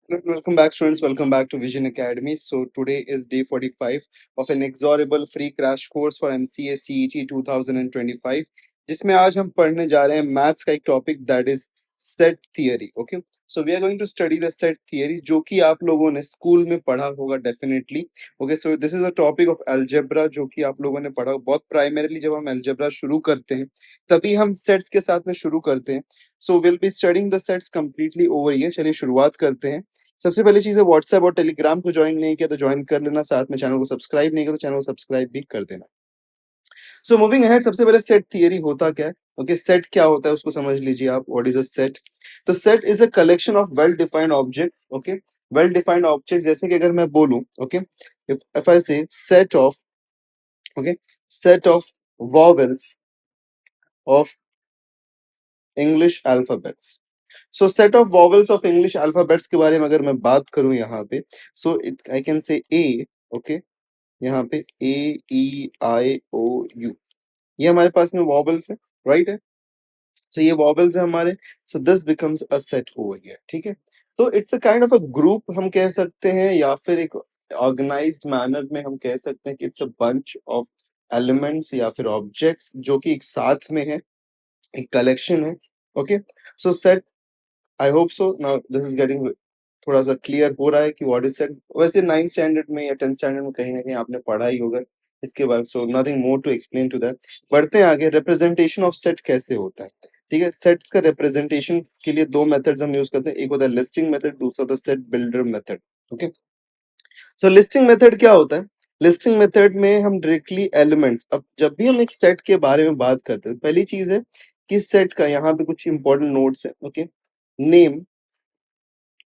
Welcome back, students. Welcome back to Vision Academy. So, today is day 45 of an inexorable free crash course for MCA CET 2025, जिसमें आज हम पढ़ने जा रहे हैं मैथ्स का एक topic that is set theory. Okay, so we are going to study the set theory जो कि आप लोगों ने स्कूल में पढ़ा होगा definitely. Okay, so this is a topic of algebra जो कि आप लोगों ने पढ़ा बहुत प्राइमरीली. जब हम अलजेब्रा शुरू करते हैं तभी हम सेट्स के साथ में शुरू करते हैं. So will be studying the sets completely over year. चलिए शुरुआत करते हैं. सबसे पहली चीज है व्हाट्सएप और टेलीग्राम को ज्वाइन नहीं किया तो ज्वाइन कर लेना. साथ में चैनल को सब्सक्राइब नहीं किया तो चैनल को सब्सक्राइब भी कर देना. सो मूविंग अहेड, सबसे पहले सेट थियरी होता क्या है. ओके, सेट क्या होता है उसको समझ लीजिए आप. What is a set? तो set is a collection of well defined objects. Okay, well defined objects जैसे कि अगर मैं बोलूं, okay, if I say set of, okay, set of vowels of English alphabets. So set of vowels of English alphabets के बारे में अगर मैं बात करूं यहाँ पे, सो इट आई कैन से ए. ओके, यहाँ पे ए ई आई ओ यू, ये हमारे पास में वॉबल्स है, राइट है. सो ये वॉबल्स है हमारे. So this becomes a set over here. ठीक है, तो it's a kind of a group हम कह सकते हैं, या फिर एक ऑर्गेनाइज्ड मैनर में हम कह सकते हैं कि it's a bunch of elements या फिर ऑब्जेक्ट्स जो कि एक साथ में है, एक कलेक्शन है. Okay, so set, I hope so now this is getting थोड़ा सा क्लियर हो रहा है कि व्हाट इज सेट. वैसे 9th स्टैंडर्ड में या 10th स्टैंडर्ड में कहीं ना कहीं आपने पढ़ा ही होगा इसके बारे में. So nothing more to explain to that. बढ़ते हैं आगे. रिप्रेजेंटेशन ऑफ सेट कैसे होता है. ठीक है, सेट्स का रिप्रेजेंटेशन के लिए दो मेथड्स हम यूज करते हैं. एक होता है लिस्टिंग मेथड, दूसरा होता है सेट बिल्डर मेथड. ओके, सो लिस्टिंग मेथड क्या होता है. लिस्टिंग मेथड में हम डायरेक्टली एलिमेंट्स, अब जब भी हम एक सेट के बारे में बात करते हैं पहली चीज है कि सेट का यहाँ पे कुछ इंपॉर्टेंट नोट्स है. Okay, name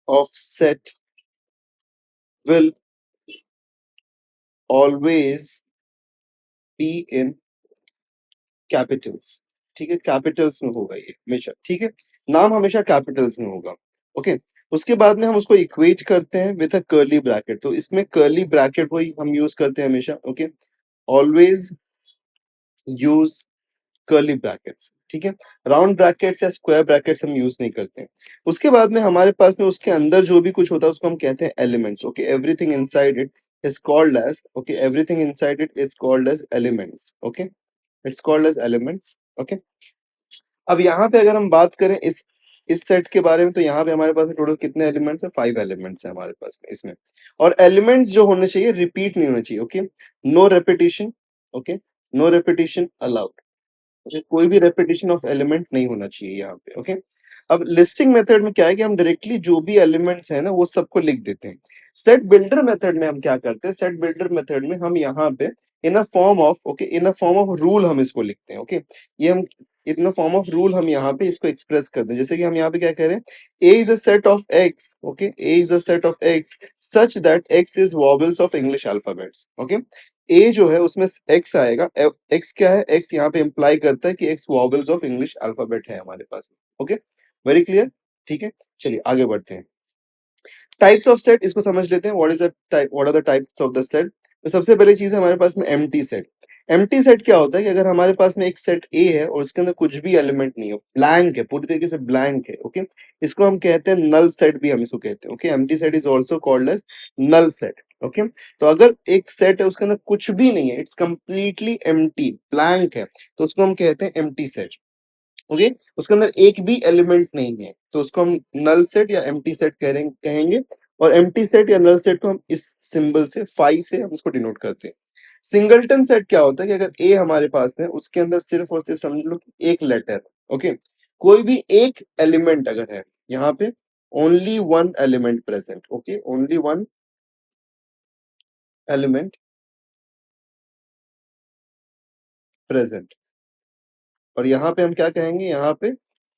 of set will always be in capitals. ठीक है, कैपिटल्स में होगा ये हमेशा. ठीक है, नाम हमेशा कैपिटल्स में होगा. ओके, उसके बाद में हम उसको इक्वेट करते हैं विद अ कर्ली ब्रैकेट. तो इसमें कर्ली ब्रैकेट वही हम यूज करते हैं हमेशा. Okay, always use curly brackets. ठीक है, राउंड ब्रैकेट्स या स्क्वायर ब्रैकेट्स हम यूज नहीं करते हैं. उसके बाद में हमारे पास में उसके अंदर जो भी कुछ होता है उसको हम कहते हैं elements. Okay, everything inside it is called as, okay, everything inside it is called as elements. Okay, it's called as elements. Okay, अब यहाँ पे अगर हम बात करें इस सेट के बारे में, तो यहाँ पे हमारे पास टोटल कितने एलिमेंट्स हैं? 5 एलिमेंट्स हैं हमारे पास में इसमें. और एलिमेंट्स जो होने चाहिए रिपीट नहीं होना चाहिए. Okay, no repetition. Okay, no repetition allowed. Okay, कोई भी रेपिटेशन ऑफ एलिमेंट नहीं होना चाहिए यहाँ पे. ओके, अब लिस्टिंग मेथड में क्या है कि हम डायरेक्टली जो भी एलिमेंट्स है ना वो सबको लिख देते हैं. सेट बिल्डर मेथड में हम क्या करते हैं, सेट बिल्डर मेथड में हम यहाँ पे in a form of, okay, in a form of rule हम इसको लिखते हैं. ओके, ये हम in a form of rule हम यहाँ पे इसको एक्सप्रेस करते हैं. जैसे कि हम यहाँ पे क्या कह रहे हैं, A is a set of X. Okay, A is a set of X such that X is vowels of English alphabets. Okay, A जो है उसमें एक्स आएगा. एक्स क्या है? एक्स यहाँ पे इंप्लाई करता है कि x vowels of English alphabet है हमारे पास. Okay, very clear. ठीक है, चलिए आगे बढ़ते हैं. टाइप्स ऑफ सेट इसको समझ लेते हैं. What is the type, what are the types of the set. तो सबसे पहली चीज है हमारे पास में एम्प्टी सेट. एम्प्टी सेट क्या होता है कि अगर हमारे पास में एक सेट ए है और उसके अंदर कुछ भी एलिमेंट नहीं है, ब्लैंक है, पूरी तरीके से ब्लैंक है. ओके, इसको हम कहते हैं नल सेट भी हम इसको कहते हैं. Okay, empty set is also called as null set. Okay, तो अगर एक सेट है उसके अंदर कुछ भी नहीं है, इट्स कंप्लीटली एम्प्टी, ब्लैंक है, तो उसको हम कहते हैं एम्प्टी सेट. ओके, उसके अंदर एक भी एलिमेंट नहीं है तो उसको हम नल सेट या एम्प्टी सेट कहेंगे. और एम्प्टी सेट या नल सेट को हम इस सिंबल से, फाई से हम इसको डिनोट करते हैं. सिंगलटन सेट क्या होता है कि अगर ए हमारे पास है उसके अंदर सिर्फ और सिर्फ समझ लो कि एक लेटर. ओके, कोई भी एक एलिमेंट अगर है यहाँ पे, only one element present. Okay, only one element present. और यहाँ पे हम क्या कहेंगे, यहाँ पे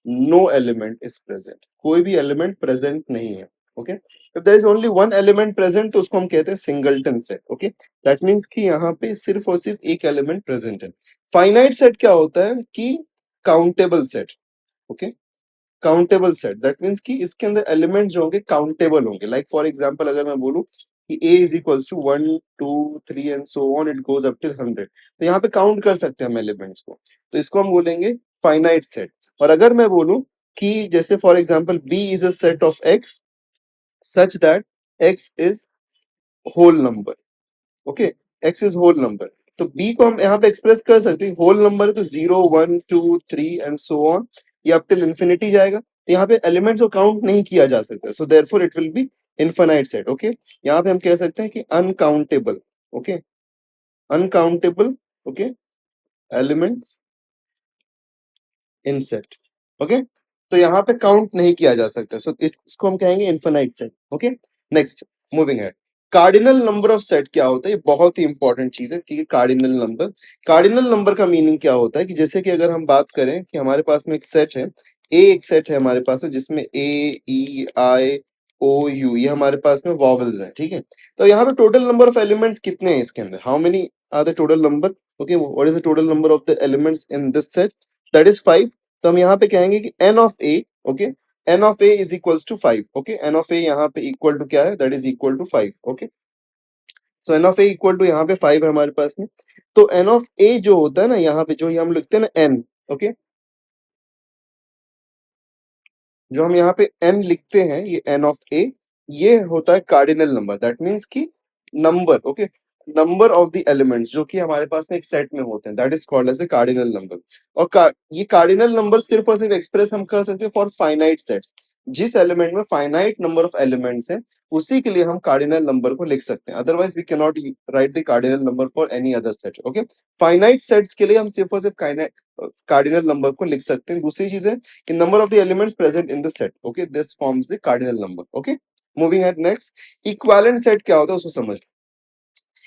नो एलिमेंट इज प्रेजेंट, कोई भी एलिमेंट प्रेजेंट नहीं है. Okay, if there is only one element present तो उसको हम कहते हैं singleton set. Okay, that means कि यहाँ पे सिर्फ और सिर्फ एक एलिमेंट प्रेजेंट है. फाइनाइट सेट क्या होता है कि countable set. Okay, countable set that means कि इसके अंदर एलिमेंट जो होंगे काउंटेबल होंगे. लाइक फॉर एग्जांपल अगर मैं बोलूं कि a is equals to 1 2 3 and so on, it goes up till 100, तो यहाँ पे काउंट कर सकते हैं हम एलिमेंट्स को, तो इसको हम बोलेंगे फाइनाइट सेट. और अगर मैं बोलूं कि जैसे for example b is a set of x, such that x is whole number. Okay, x is whole number. तो b को हम यहाँ पे एक्सप्रेस कर सकते हैं, होल नंबर है तो 0 1 2 3 एंड सो ऑन, ये अप टिल इंफिनिटी जाएगा। तो यहाँ पे एलिमेंट्स को काउंट नहीं किया जा सकता, so therefore it will B infinite set. Okay, यहाँ पे हम कह सकते हैं कि uncountable. Okay, uncountable. Okay, elements in set. Okay, तो यहाँ पे काउंट नहीं किया जा सकता, सो इसको हम कहेंगे infinite set. Okay, next, moving है। कार्डिनल नंबर ऑफ सेट क्या होता है, ये बहुत ही इंपॉर्टेंट चीज है। ठीक है, कार्डिनल नंबर। कार्डिनल नंबर का मीनिंग क्या होता है कि जैसे कि अगर हम बात करें कि हमारे पास में एक सेट है, ए एक सेट है हमारे पास में जिसमें ए ई आई ओ यू ये हमारे पास में वॉवल्स हैं। ठीक है, तो यहाँ पे टोटल नंबर ऑफ एलिमेंट्स कितने हैं इसके अंदर, how many are the total number. Okay, what is the total number of the elements in this set, that is 5। तो हम यहाँ पे कहेंगे कि n of a, okay, n of a is equals to 5। Okay, n of a यहाँ पे equal to क्या है, that is equal to 5। Okay, so n of a equal to यहाँ पे 5 है हमारे पास में। तो n ऑफ a जो होता है ना, यहाँ पे जो हम लिखते हैं ना n, ओके, जो हम यहाँ पे n लिखते हैं, ये n ऑफ a, ये होता है कार्डिनल नंबर। दैट मीन्स कि number, okay, number of the elements जो कि हमारे पास में एक सेट में होते हैं, that is called as the cardinal number. और ये कार्डिनल नंबर सिर्फ और सिर्फ एक्सप्रेस हम कर सकते हैं फॉर फाइनाइट सेट्स। जिस एलिमेंट में फाइनाइट नंबर ऑफ एलिमेंट्स हैं, उसी के लिए हम कार्डिनल नंबर को लिख सकते हैं, otherwise we can not write the cardinal number for any other set. Okay, finite sets के लिए हम सिर्फ और सिर्फ कार्डिनल नंबर को लिख सकते हैं। दूसरी चीज है कि number of the elements present in the set, okay, this forms the cardinal number। okay, moving at next, equivalent set क्या होता है उसको समझ।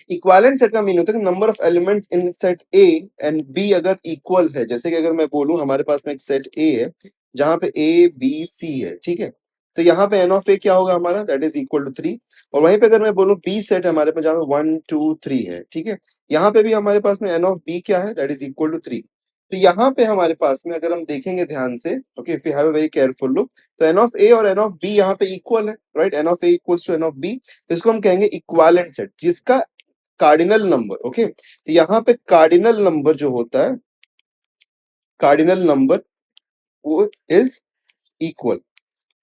इक्वालेंट सेट का मीन होता है कि number of elements in set A and B अगर इक्वल है। जैसे कि अगर मैं बोलूं हमारे पास में एक सेट ए है जहां पे ए बी सी है, ठीक है, तो यहाँ पे एन ऑफ ए क्या होगा हमारा, दैट इज इक्वल टू 3। और वहीं पे अगर मैं बोलूं बी सेट है हमारे पास जहाँ पे 1 2 3 है, ठीक है, यहाँ पे भी हमारे पास में एन ऑफ बी क्या है, दैट इज इक्वल टू 3। तो यहाँ पे हमारे पास में अगर हम देखेंगे ध्यान से, okay, if you have a very careful look, तो एन ऑफ ए और एन ऑफ बी यहाँ पे इक्वल है, right, n of A equals to n of B. तो इसको हम कहेंगे इक्वालेंट सेट, जिसका कार्डिनल नंबर, ओके, तो यहाँ पे कार्डिनल नंबर जो होता है, कार्डिनल नंबर वो इज इक्वल।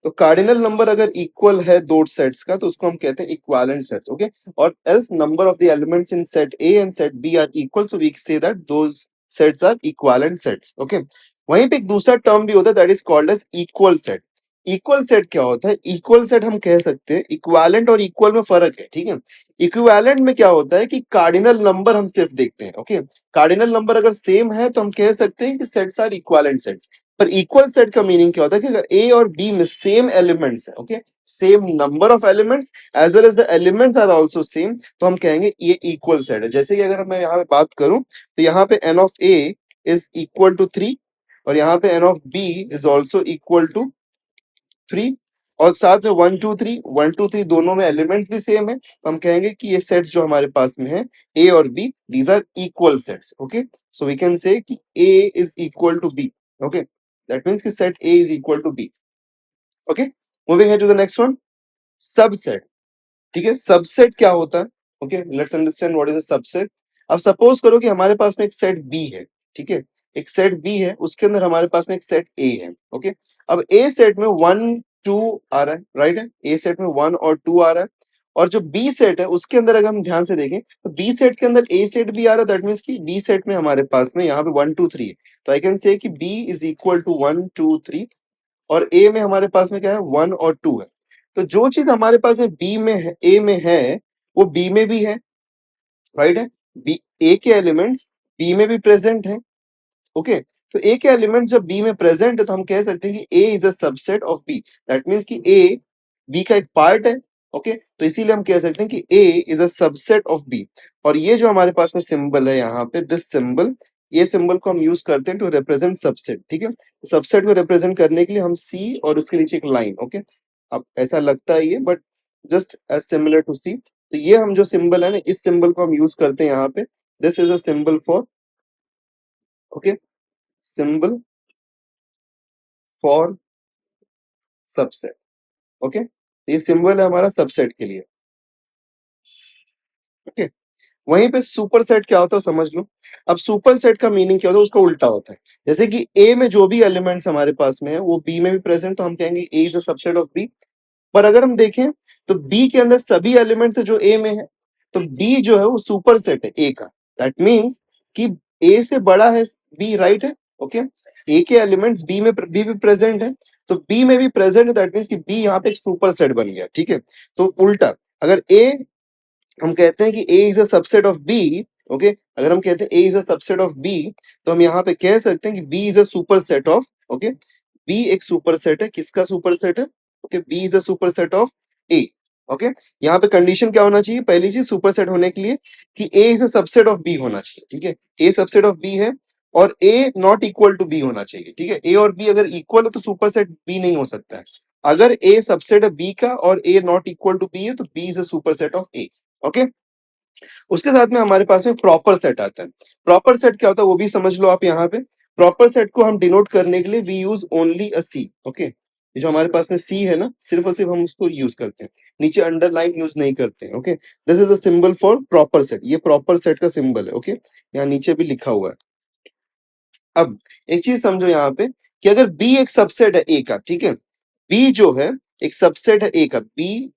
तो कार्डिनल नंबर अगर इक्वल है दो सेट्स का, तो उसको हम कहते हैं इक्विवेलेंट सेट्स। ओके, और else number of the elements in set A and set B are equal, so we say that those sets are equivalent sets. Okay, वहीं पे एक दूसरा टर्म भी होता है, that is called as equal set. Equal set क्या होता है, इक्वल सेट हम कह सकते हैं, इक्विवेलेंट और इक्वल में फर्क है। ठीक है, इक्विवेलेंट में क्या होता है कि कार्डिनल नंबर हम सिर्फ देखते हैं। ओके, कार्डिनल नंबर अगर सेम है तो हम कह सकते हैं कि सेट्स आर इक्विवेलेंट सेट्स। पर इक्वल सेट का मीनिंग क्या होता है कि अगर ए और बी में सेम एलिमेंट्स है, okay, same number of elements as well as the elements are also same, तो हम कहेंगे ये इक्वल सेट है। जैसे कि अगर मैं यहाँ पे बात करूं तो यहाँ पे n of A is equal to 3 और यहाँ पे n of B is also equal to 3, और साथ में 1 2 3 दोनों में एलिमेंट्स भी सेम है, तो हम कहेंगे कि ये सेट्स जो हमारे पास में है ए और B, these are equal sets. Okay, so we can say कि A is equal to B. Okay, that means कि set A is equal to B. Okay, moving है to the next one, subset. ठीक है, subset क्या होता है, okay, let's understand what is a subset. अब suppose करो कि हमारे पास में एक सेट बी है, ठीक है, एक सेट बी है, उसके अंदर हमारे पास में एक सेट ए है। ओके, अब ए सेट में 1 2 आ रहा है, राइट है, ए सेट में 1 और 2 आ रहा है, और जो बी सेट है उसके अंदर अगर हम ध्यान से देखें तो बी सेट के अंदर ए सेट भी आ रहा है, दैट मीन्स कि बी सेट में हमारे पास में यहाँ पे 1 2 3 है। तो आई कैन से कि बी इज इक्वल टू 1 2 3, और ए में हमारे पास में क्या है, 1 और 2 है। तो जो चीज हमारे पास में बी में है, ए में है, वो बी में भी है, राइट है, बी ए के एलिमेंट्स बी में भी प्रेजेंट है। ओके, तो ए के एलिमेंट्स जब बी में प्रेजेंट है तो हम कह सकते हैं कि A is a subset of B, that means कि ए बी का एक पार्ट है। ओके, तो इसीलिए हम कह सकते हैं कि A is a subset of B. और ये जो हमारे पास में सिंबल है यहाँ पे, दिस सिंबल, ये सिंबल को हम यूज करते हैं टू रिप्रेजेंट सबसेट। ठीक है, सबसेट को रिप्रेजेंट करने के लिए हम सी और उसके नीचे एक लाइन, ओके, अब ऐसा लगता है ये, but just as similar to C. तो ये हम जो सिंबल है ना, इस सिंबल को हम यूज करते हैं यहाँ पे, this is a symbol for, okay, symbol for subset. Okay, ये सिंबल है हमारा सबसेट के लिए। ओके, वहीं पे सुपर सेट क्या होता है समझ लो। अब सुपर सेट का मीनिंग क्या होता है, उसका उल्टा होता है। जैसे कि ए में जो भी एलिमेंट्स हमारे पास में है वो बी में भी प्रेजेंट, तो हम कहेंगे A is a subset of B. पर अगर हम देखें तो बी के अंदर सभी एलिमेंट्स जो ए में है, तो बी जो है वो सुपर सेट है ए का। दैट मीन्स कि ए से बड़ा है बी, राइट है, ओके। ए के एलिमेंट्स बी में बी भी प्रेजेंट है, तो बी में भी प्रेजेंट है, दैट मीन्स कि बी यहाँ पे एक सुपर सेट बन गया, ठीक है। तो उल्टा अगर ए, हम कहते हैं कि A is a subset of B, okay, अगर हम कहते हैं A is a subset of B, तो हम यहाँ पे कह सकते हैं कि B is a super set of, okay, B एक सुपर सेट है, किसका सुपर सेट है, okay, B is a super set of A, okay. यहाँ पे कंडीशन क्या होना चाहिए, पहली चीज सुपर सेट होने के लिए कि A is a subset of B होना चाहिए, ठीक है, ए सबसेट ऑफ बी है और A not equal to B होना चाहिए, ठीक है। ए और बी अगर इक्वल है तो सुपर सेट बी नहीं हो सकता है। अगर ए सबसेट है बी का और A not equal to B है तो B is a super set of A, okay. उसके साथ में हमारे पास में प्रॉपर सेट आता है। प्रॉपर सेट क्या होता है वो भी समझ लो आप यहाँ पे। प्रॉपर सेट को हम डिनोट करने के लिए we use only a C, okay. ये जो हमारे पास में सी है ना, सिर्फ और सिर्फ हम उसको यूज करते हैं, नीचे अंडरलाइन यूज नहीं करते हैं, okay. This is a symbol for proper set, ये प्रॉपर सेट का सिंबल है, ओके, यहाँ नीचे भी लिखा हुआ है। अब एक चीज समझो यहाँ पे कि अगर बी एक सबसेट है ए का, ठीक है, बी जो है एक सबसेट है ए का, बी,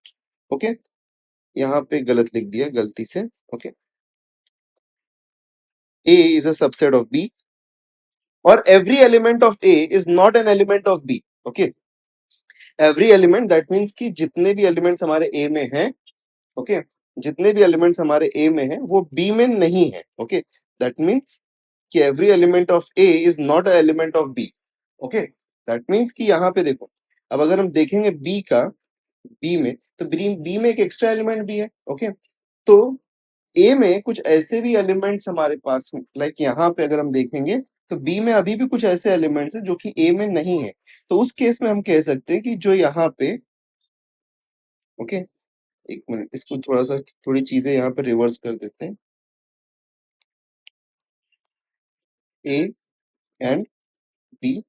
ओके, यहाँ पे गलत लिख दिया गलती से, okay, A is a subset of B or every element of A is not an element of B. Okay, every element that means कि जितने भी elements हमारे A में हैं, okay, जितने भी elements हमारे A में हैं वो B में नहीं है, okay, that means कि every element of A is not a element of B. Okay, that means कि यहाँ पे देखो, अब अगर हम देखेंगे B का B में, तो B में एक एक्स्ट्रा एलिमेंट भी है, ओके। तो ए में कुछ ऐसे भी एलिमेंट्स हमारे पास, लाइक यहाँ पे अगर हम देखेंगे तो बी में अभी भी कुछ ऐसे एलिमेंट्स हैं जो कि ए में नहीं है। तो उस केस में हम कह सकते हैं कि जो यहाँ पे, ओके, एक मिनट, इसको थोड़ा सा थोड़ी चीजें यहाँ पे रिवर्स कर देते हैं, A and B,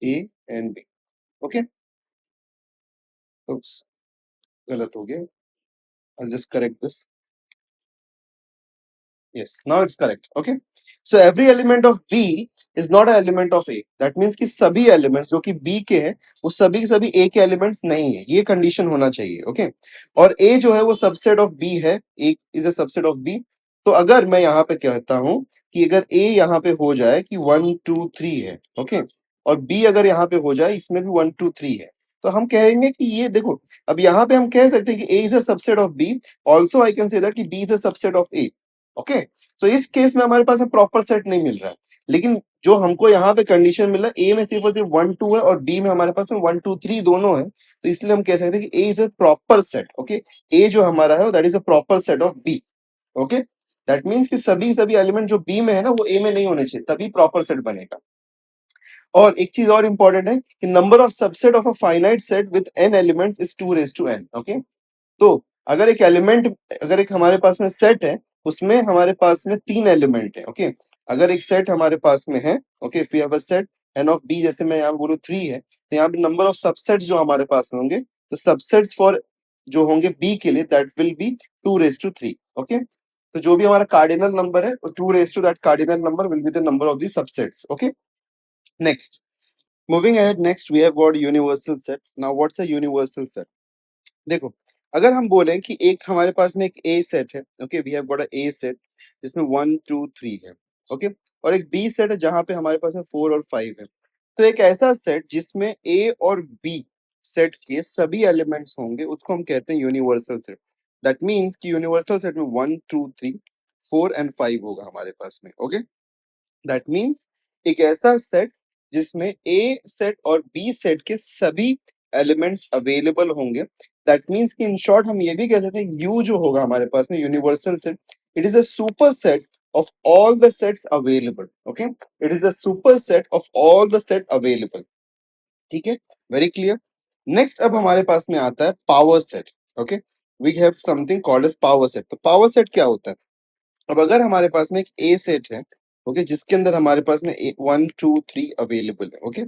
A and B, okay. गलत हो गया, I just correct this. Yes, now it's correct. Okay. So every element of B is not an element of A. That means कि सभी elements जो कि B के हैं वो सभी के सभी A के elements नहीं है, ये condition होना चाहिए, okay? और A जो है वो subset of B है, A is a subset of B। तो अगर मैं यहाँ पे कहता हूँ कि अगर A यहाँ पे हो जाए कि 1 2 3 है, okay? और B अगर यहाँ पे हो जाए इसमें भी 1 2 3 है, तो हम कहेंगे कि ये देखो, अब यहाँ पे हम कह सकते हैं कि A is a subset of B, also I can say that कि B is a subset of A, okay. तो इस केस में हमारे पास प्रॉपर सेट नहीं मिल रहा है, लेकिन जो हमको यहाँ पे कंडीशन मिला ए में सिर्फ और सिर्फ 1 2 है और बी में हमारे पास में 1 2 3 दोनों है, तो इसलिए हम कह सकते हैं कि A is a proper set, okay. A जो हमारा है that is a proper set of B, okay. That means कि सभी सभी एलिमेंट जो बी में है ना वो ए में नहीं होने चाहिए, तभी प्रॉपर सेट बनेगा। और एक चीज और इंपॉर्टेंट है कि number of subset of a finite set with n elements is 2 raised to n, okay. तो अगर एक एलिमेंट, अगर एक हमारे पास में सेट है उसमें हमारे पास में 3 एलिमेंट है, ओके। अगर एक सेट हमारे पास में है, okay, if you have a set n of B, जैसे मैं यहाँ बोलूँ 3 है, तो यहाँ पे नंबर ऑफ सबसेट्स जो हमारे पास में होंगे, तो सबसेट्स फॉर जो होंगे बी के लिए that will B 2 raised to 3, okay. तो जो भी हमारा कार्डिनल नंबर है 2 raised to that cardinal number will be the number of the subsets, okay. Next, moving ahead, next we have got universal set. Now what's a universal set? देखो, अगर हम बोले कि एक हमारे पास में एक ए सेट है, okay, we have got a A set जिसमें 1 2 3 है, ओके, और एक बी सेट है जहां पे हमारे पास में 4 और 5 है। तो एक ऐसा सेट जिसमें ए और बी सेट के सभी एलिमेंट्स होंगे उसको हम कहते हैं यूनिवर्सल सेट। दैट मीन्स कि यूनिवर्सल सेट में 1 2 3 4 एंड 5 होगा हमारे पास में, ओके। दैट मीन्स एक ऐसा सेट जिसमें ए सेट और बी सेट के सभी एलिमेंट्स अवेलेबल होंगे। दैट मीन्स कि इन शॉर्ट हम ये भी कह सकते हैं यू जो होगा हमारे पास में universal set, it is a super set of all the sets available, okay. It is a super set of all the set available, ठीक है, वेरी क्लियर। नेक्स्ट अब हमारे पास में आता है power set, okay. We have something called as power set. तो power set क्या होता है? अब अगर हमारे पास में एक ए सेट है, ओके, जिसके अंदर हमारे पास में 1 2 3 अवेलेबल है, ओके।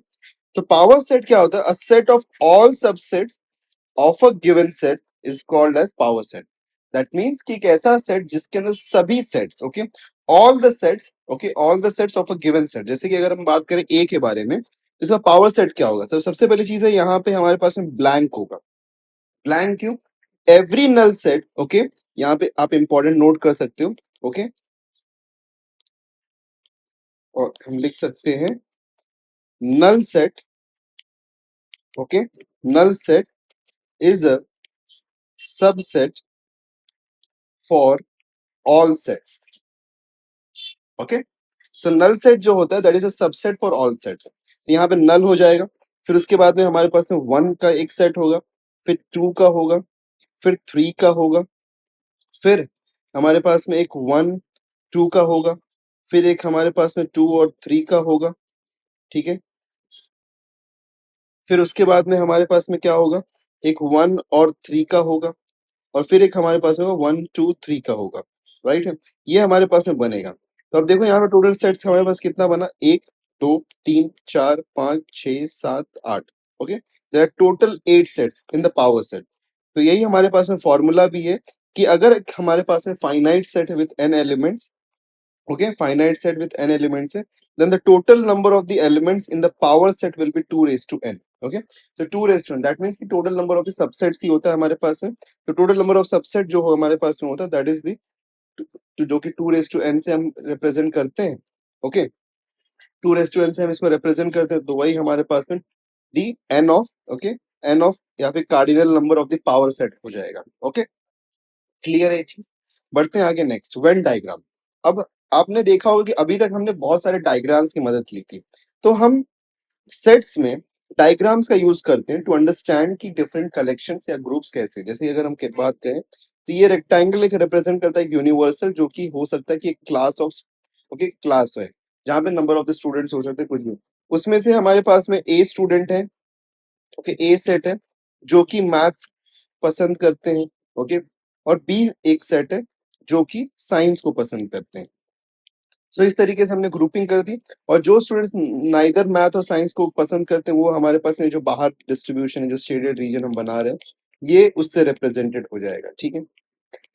तो पावर सेट क्या होता है? A set of all subsets of a given set is called as power set. That means कि एक ऐसा सेट जिसके अंदर सभी sets, okay, all the sets, okay, all the sets of a given set. जैसे कि अगर हम बात करें ए के बारे में, इसका पावर सेट क्या होगा? तो सबसे पहली चीज है यहाँ पे हमारे पास में ब्लैंक होगा। ब्लैंक क्यों? एवरी नल सेट, ओके, यहाँ पे आप इंपॉर्टेंट नोट कर सकते हो, ओके, और हम लिख सकते हैं null set, okay, null set is a subset for all sets, okay. So null set जो होता है that is a subset for all sets. यहाँ पे नल हो जाएगा, फिर उसके बाद में हमारे पास में 1 का एक सेट होगा, फिर 2 का होगा, फिर 3 का होगा, फिर हमारे पास में एक 1 2 का होगा, फिर एक हमारे पास में 2 और 3 का होगा, ठीक है। फिर उसके बाद में हमारे पास में क्या होगा, एक 1 और 3 का होगा, और फिर एक हमारे पास में 1 2 3 का होगा, राइट है। ये हमारे पास में बनेगा। तो अब देखो यहाँ पे टोटल सेट्स हमारे पास कितना बना, 1 2 3 4 5 6 7 8, okay. There are total 8 sets in the power set. तो यही हमारे पास में फॉर्मूला भी है कि अगर एक हमारे पास में फाइनाइट सेट है with n elements, okay, finite set with n elements hai, then the total number of the elements in the power set will be 2 raised to n, okay। so 2 raised to n that means कि total number of the subsets ही होता है हमारे पास में। तो total number of subset जो हो हमारे पास में होता है that is the जो कि 2 raised to n से हम represent करते हैं, okay। 2 raised to n से हम इसको represent करते हैं, तो वही हमारे पास में the n of, okay, n of यहाँ पे cardinal number of the power set हो जाएगा, okay। क्लियर है ये चीज? बढ़ते हैं आगे, नेक्स्ट वेन डायग्राम। अब आपने देखा होगा कि अभी तक हमने बहुत सारे डायग्राम्स की मदद ली थी। तो हम सेट्स में डायग्राम्स का यूज करते हैं टू अंडरस्टैंड कि डिफरेंट कलेक्शंस या ग्रुप्स कैसे, जैसे अगर हम बात करें तो ये रेक्टेंगल एक रिप्रेजेंट करता है यूनिवर्सल, जो कि हो सकता है कि एक क्लास ऑफ, ओके, क्लास है जहाँ पे नंबर ऑफ द स्टूडेंट्स हो सकते हैं कुछ भी। उसमें से हमारे पास में ए स्टूडेंट है, ओके, ए सेट है जो कि मैथ्स पसंद करते हैं, ओके, और बी एक सेट है जो कि साइंस को पसंद करते हैं। सो इस तरीके से हमने ग्रुपिंग कर दी, और जो स्टूडेंट्स नाइदर मैथ और साइंस को पसंद करते हैं वो हमारे पास में जो बाहर डिस्ट्रीब्यूशन है, जो शेडेड रीजन हम बना रहे हैं, ये उससे रिप्रेजेंटेड हो जाएगा, ठीक है।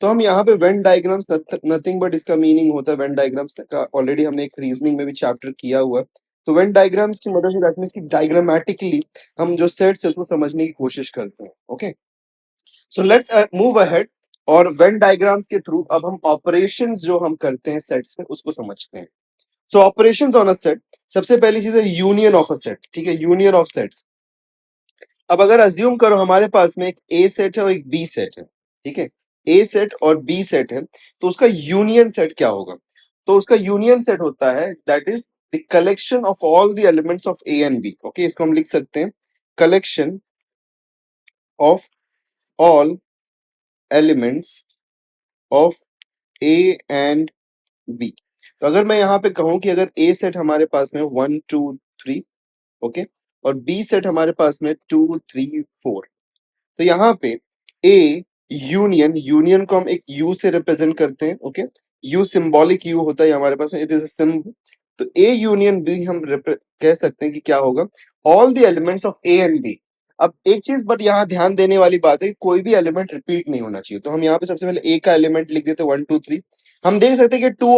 तो हम यहाँ पे वेन डायग्राम्स, नथिंग बट इसका मीनिंग होता है वेन डायग्राम्स का, ऑलरेडी हमने एक रीजनिंग में भी चैप्टर किया हुआ है। तो वेन डायग्राम्स की मदद से दैट मींस कि डायग्रामेटिकली हम जो सेट्स है उसको समझने की कोशिश करते हैं, okay. So let's move ahead, और वेन डायग्राम्स के थ्रू अब हम ऑपरेशंस जो हम करते हैं सेट्स में उसको समझते हैं। सो ऑपरेशंस ऑन अ सेट, सबसे पहली चीज है यूनियन ऑफ अ सेट, ठीक है, यूनियन ऑफ सेट्स। अब अगर अज्यूम करो हमारे पास में एक ए सेट है और एक बी सेट है, ठीक है, ए सेट और बी सेट है, तो उसका यूनियन सेट क्या होगा? तो उसका यूनियन सेट होता है that is the collection of all the elements of A and B, okay. इसको हम लिख सकते हैं collection of all elements of A and B. तो अगर मैं यहाँ पे कहूं कि अगर ए सेट हमारे पास में 1 2 3, ओके, और बी सेट हमारे पास में 2 3 4, तो यहाँ पे ए यूनियन, यूनियन को हम एक यू से रिप्रेजेंट करते हैं, ओके। यू सिंबॉलिक यू होता है हमारे पास में, इट इज अ सिंबल। तो ए यूनियन बी हम कह सकते हैं कि क्या होगा, all the elements of A and B. अब एक चीज बट यहाँ ध्यान देने वाली बात है कि कोई भी एलिमेंट रिपीट नहीं होना चाहिए। तो हम यहाँ पे सबसे पहले ए का एलिमेंट लिख देते हैं 1 2 3। हम देख सकते हैं कि 2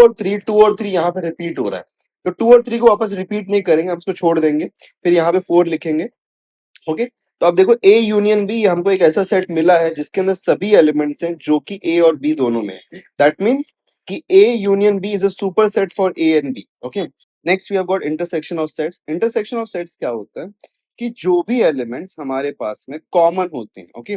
और 3 यहाँ पे रिपीट हो रहा है, तो 2 और 3 को वापस रिपीट नहीं करेंगे, हम इसको छोड़ देंगे, फिर यहाँ पे 4 लिखेंगे, ओके। तो अब देखो ए यूनियन बी हमको एक ऐसा सेट मिला है जिसके अंदर सभी एलिमेंट्स हैं जो कि ए और बी दोनों में है। दैट मींस कि A union B is a super set for A and B, okay. Next we have got intersection of sets. Intersection of sets क्या होता है कि जो भी एलिमेंट्स हमारे पास में कॉमन होते हैं, okay,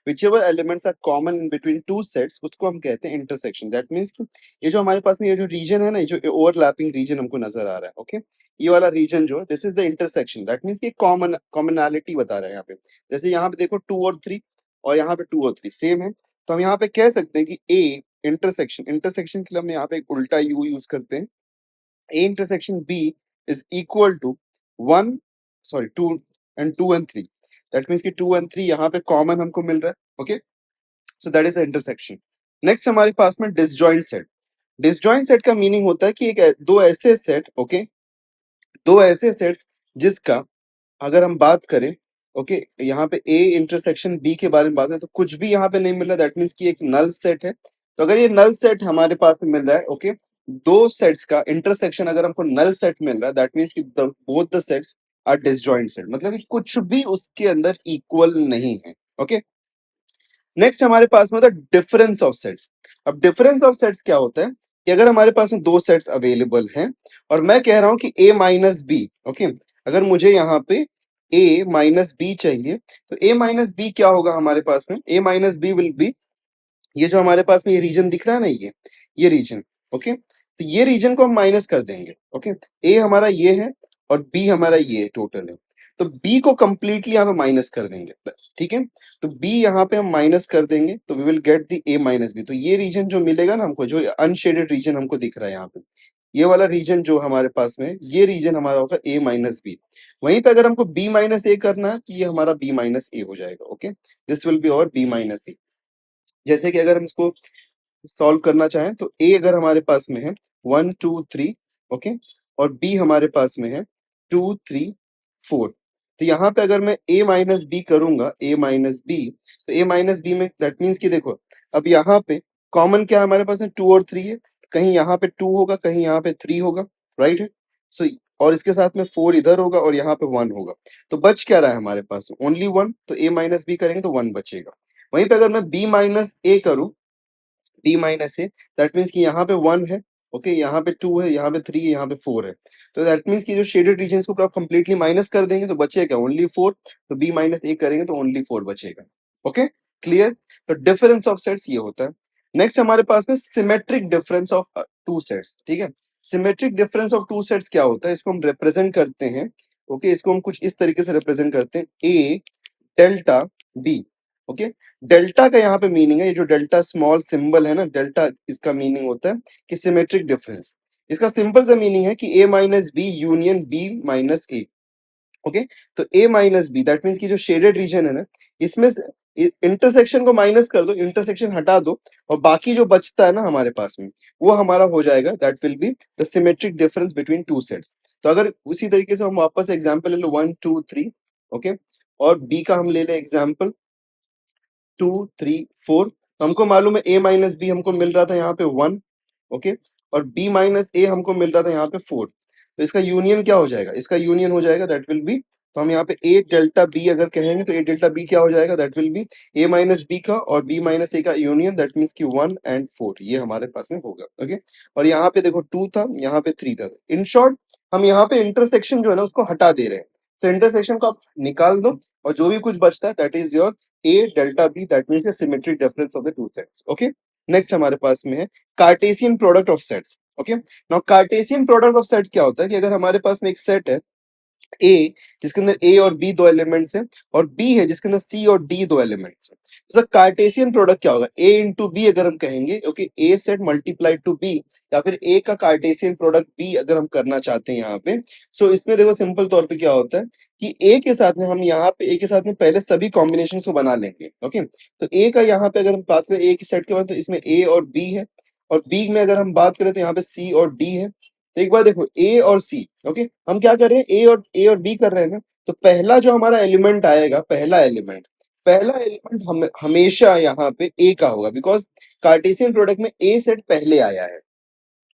whichever elements are common in between two sets, उसको हम कहते हैं इंटरसेक्शन। दैट मींस कि ये जो हमारे पास में ये जो रीजन है ना, ये जो ओवरलैपिंग रीजन हमको नजर आ रहा है, ओके, ये वाला रीजन जो है this is the intersection. That means कि कॉमनैलिटी बता रहा है यहाँ पे। जैसे यहाँ पे देखो 2 और 3, और यहाँ पे 2 और 3 सेम है, तो हम यहाँ पे कह सकते हैं कि ए इंटरसेक्शन, इंटरसेक्शन के लिए हम यहाँ पे एक उल्टा यू यूज करते हैं, A intersection B is equal to 1, sorry 2 and 2 and 3। That means कि 2 and 3 यहाँ पे कॉमन हमको मिल रहा है, okay. So that is the intersection. Next हमारे पास में डिसजॉइंट सेट। डिसजॉइंट सेट का मीनिंग होता है कि एक दो ऐसे सेट, ओके, दो ऐसे सेट्स जिसका अगर हम बात करें, ओके, यहाँ पे ए इंटरसेक्शन बी के बारे में बात करें तो कुछ भी यहाँ पे नहीं मिल रहा, दैट मीन्स कि एक नल सेट है। तो अगर ये नल सेट हमारे पास में मिल रहा है, ओके, दो सेट्स का इंटरसेक्शन अगर हमको नल सेट मिल रहा है दैट मीन्स कि both the sets are disjoint set, मतलब कि कुछ भी उसके अंदर इक्वल नहीं है। ओके, नेक्स्ट हमारे पास में होता है डिफरेंस ऑफ सेट्स। अब डिफरेंस ऑफ सेट्स क्या होता है कि अगर हमारे पास में दो सेट्स अवेलेबल हैं और मैं कह रहा हूं कि a माइनस बी, ओके, अगर मुझे यहाँ पे a माइनस बी चाहिए तो a माइनस बी क्या होगा हमारे पास में, a minus B will be, ये जो हमारे पास में ये रीजन दिख रहा है ना, ये रीजन, ओके, तो ये रीजन को हम माइनस कर देंगे। ओके, ए हमारा ये है और बी हमारा ये टोटल है, तो बी को कंप्लीटली यहाँ पे माइनस कर देंगे। ठीक है, तो बी यहाँ पे हम माइनस कर देंगे तो we will get the A minus B. तो ये रीजन जो मिलेगा ना हमको, जो अनशेडेड रीजन हमको दिख रहा है यहाँ पे, ये वाला रीजन जो हमारे पास में है, ये रीजन हमारा होगा ए माइनस बी। वहीं पे अगर हमको बी माइनस ए करना है तो ये हमारा बी माइनस ए हो जाएगा। ओके, दिस विल बी और बी माइनस ए। जैसे कि अगर हम इसको सॉल्व करना चाहें तो ए अगर हमारे पास में है 1 2 3, ओके, और बी हमारे पास में है 2 3 4, तो यहाँ पे अगर मैं a माइनस बी करूंगा, a माइनस बी, तो a माइनस बी में दैट मीन्स कि देखो अब यहाँ पे कॉमन क्या है हमारे पास में, 2 और 3 है, कहीं यहाँ पे 2 होगा, कहीं यहाँ पे 3 होगा, राइट है। सो और इसके साथ में 4 इधर होगा और यहाँ पे 1 होगा, तो बच क्या रहा है हमारे पास, ओनली 1, तो a माइनस बी करेंगे तो 1 बचेगा। वहीं पे अगर मैं b माइनस ए करूं, D minus A, that means कि यहाँ पे 1 है, ओके, यहाँ पे 2 है, यहाँ पे 3 है, यहाँ पे 4 है, तो दैट मीन्स कि जो शेडेड रीजन को आप कंप्लीटली माइनस कर देंगे तो बचेगा ओनली 4, तो बी माइनस ए करेंगे तो ओनली 4 बचेगा। Okay, clear. तो डिफरेंस ऑफ सेट्स ये होता है। नेक्स्ट हमारे पास में symmetric difference of two sets. ठीक है, symmetric difference of two sets क्या होता है, इसको हम रिप्रेजेंट करते हैं, ओके, इसको हम कुछ इस तरीके से रिप्रेजेंट करते हैं, ए डेल्टा बी। ओके, डेल्टा का यहाँ पे मीनिंग है, ये जो डेल्टा स्मॉल सिंबल है ना, डेल्टा, इसका मीनिंग होता है कि सिमेट्रिक डिफरेंस। इसका सिंपल सा मीनिंग है कि A minus B union B minus A. Okay, तो A minus B that means कि जो शेडेड रीजन है ना, इसमें इंटरसेक्शन को माइनस कर दो, इंटरसेक्शन हटा दो, और बाकी जो बचता है ना हमारे पास में, वो हमारा हो जाएगा, that will be the symmetric difference between two sets. तो अगर उसी तरीके से हम वापस एग्जांपल ले लो 1 2 3, ओके, और बी का हम ले लें एग्जांपल 2 3 4, तो हमको मालूम है ए माइनस बी हमको मिल रहा था यहाँ पे 1, ओके, और बी माइनस ए हमको मिल रहा था यहाँ पे 4, तो इसका यूनियन क्या हो जाएगा, इसका यूनियन हो जाएगा दैट विल बी, तो हम यहाँ पे ए डेल्टा बी अगर कहेंगे तो ए डेल्टा बी क्या हो जाएगा, that will be A minus B का और बी माइनस ए का यूनियन, दैट मीन्स कि 1 and 4, ये हमारे पास में होगा। ओके, और यहाँ पे देखो 2 था, यहाँ पे 3 था, इन शॉर्ट हम यहाँ पे इंटरसेक्शन जो है ना उसको हटा दे रहे हैं, तो इंटरसेक्शन को आप निकाल दो और जो भी कुछ बचता है that is your A delta B, that means the symmetric difference of the two sets. Okay, next हमारे पास में है Cartesian product of sets. Okay, now Cartesian product of sets क्या होता है कि अगर हमारे पास में एक सेट है A जिसके अंदर A और B दो एलिमेंट्स हैं, और B है जिसके अंदर C और D दो एलिमेंट्स हैं, तो सर कार्टेशियन प्रोडक्ट क्या होगा, A इंटू बी अगर हम कहेंगे, okay, A set multiply two B, या फिर A का कार्टेशियन प्रोडक्ट B अगर हम करना चाहते हैं यहाँ पे, सो इसमें देखो सिंपल तौर पे क्या होता है कि A के साथ में हम यहाँ पे A के साथ में पहले सभी कॉम्बिनेशन को बना लेंगे। ओके, तो A का यहाँ पे अगर हम बात करें A के सेट के बाद, तो इसमें A और B है, और B में अगर हम बात करें तो यहाँ पे C और D है। तो एक बार देखो ए और सी, ओके, हम क्या कर रहे हैं, ए और बी कर रहे हैं ना, तो पहला जो हमारा एलिमेंट आएगा, पहला एलिमेंट हमेशा यहाँ पे ए का होगा, बिकॉज कार्टेशियन प्रोडक्ट में ए सेट पहले आया है।